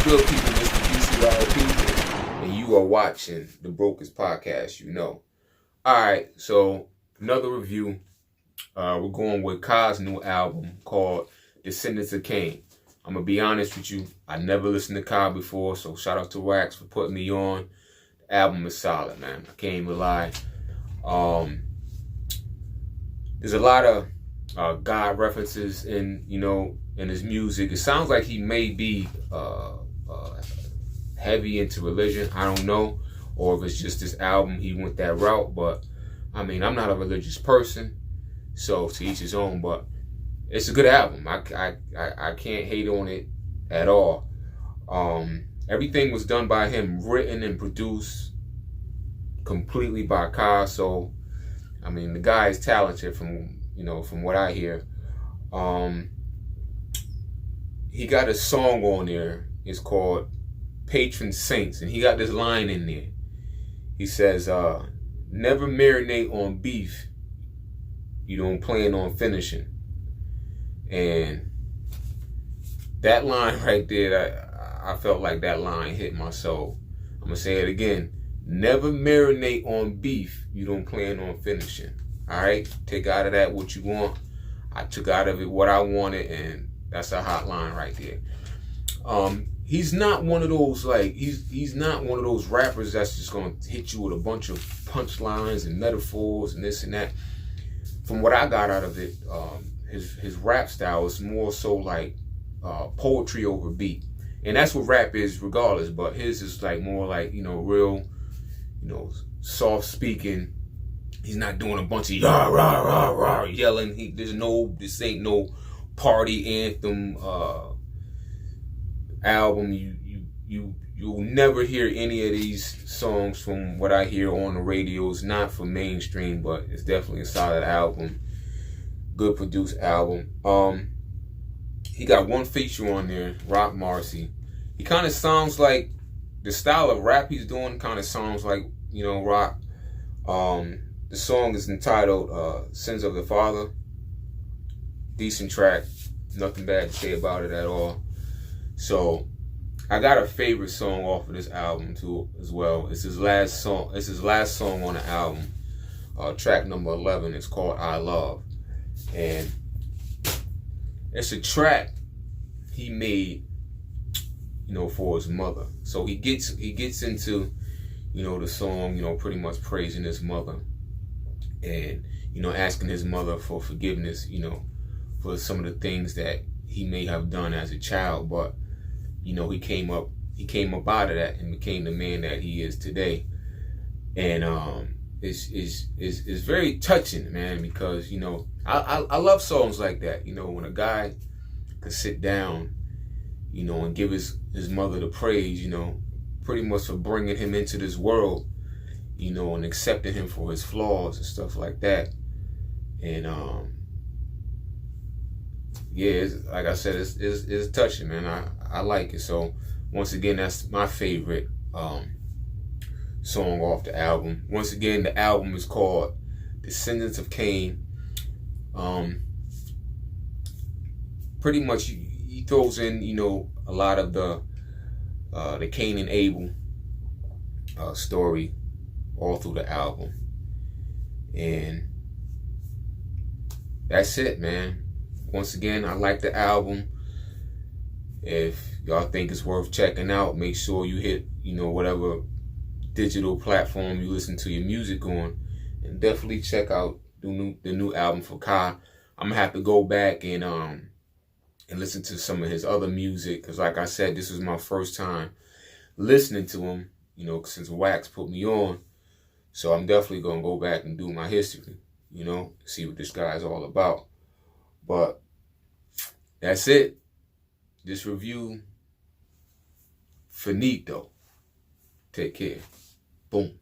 good, people? Mr Dcyop, and you are watching the Brokers Podcast, you know. Alright, so another review. We're going with Ka's new album called Descendants of Cain. I'm going to be honest with you. I never listened to Ka before, so shout out to Wax for putting me on. The album is solid, man. I can't even lie. There's a lot of God references in his music. It sounds like he may be heavy into religion. I don't know, or if it's just this album he went that route. But I mean, I'm not a religious person, so to each his own. But it's a good album. I can't hate on it at all. Everything was done by him, written and produced completely by Ka. So I mean, the guy is talented from what I hear. He got a song on there. It's called Patron Saints, and he got this line in there. He says, never marinate on beef you don't plan on finishing. And that line right there, I felt like that line hit my soul. I'm gonna say it again. Never marinate on beef you don't plan on finishing. All right, take out of that what you want. I took out of it what I wanted, and that's a hot line right there. He's not one of those he's not one of those rappers that's just gonna hit you with a bunch of punchlines and metaphors and this and that. From what I got out of it, his rap style is more so like poetry over beat, and that's what rap is regardless. But his is like more like real, soft speaking. He's not doing a bunch of rah rah rah rah yelling. This ain't no party anthem album. You'll never hear any of these songs from what I hear on the radio. It's not for mainstream, but it's definitely a solid album. Good produced album. He got one feature on there, Rock Marcy. He kind of sounds like the style of rap he's doing kind of sounds like Rock. The song is entitled Sins of the Father. Decent track. Nothing bad to say about it at all. So I got a favorite song off of this album too as well. It's his last song. It's his last song on the album. Track number 11. It's called I Love. And it's a track he made for his mother. So he gets into the song, pretty much praising his mother and, asking his mother for forgiveness, for some of the things that he may have done as a child. But, he came up out of that and became the man that he is today. And it's very touching, man, because, I love songs like that, when a guy could sit down, and give his mother the praise, pretty much for bringing him into this world, and accepting him for his flaws and stuff like that. And yeah, like I said, it's touching, man. I like it. So once again, that's my favorite song off the album. Once again, the album is called Descendants of Cain. Pretty much he throws in a lot of the Cain and Abel story all through the album. And that's it, man. Once again, I like the album. If y'all think it's worth checking out, make sure you hit whatever digital platform you listen to your music on, and definitely check out the new album for Ka. I'm gonna have to go back and listen to some of his other music, because like I said, this was my first time listening to him, since Wax put me on. So I'm definitely gonna go back and do my history, see what this guy's all about. But that's it. This review finito. Take care. Boom.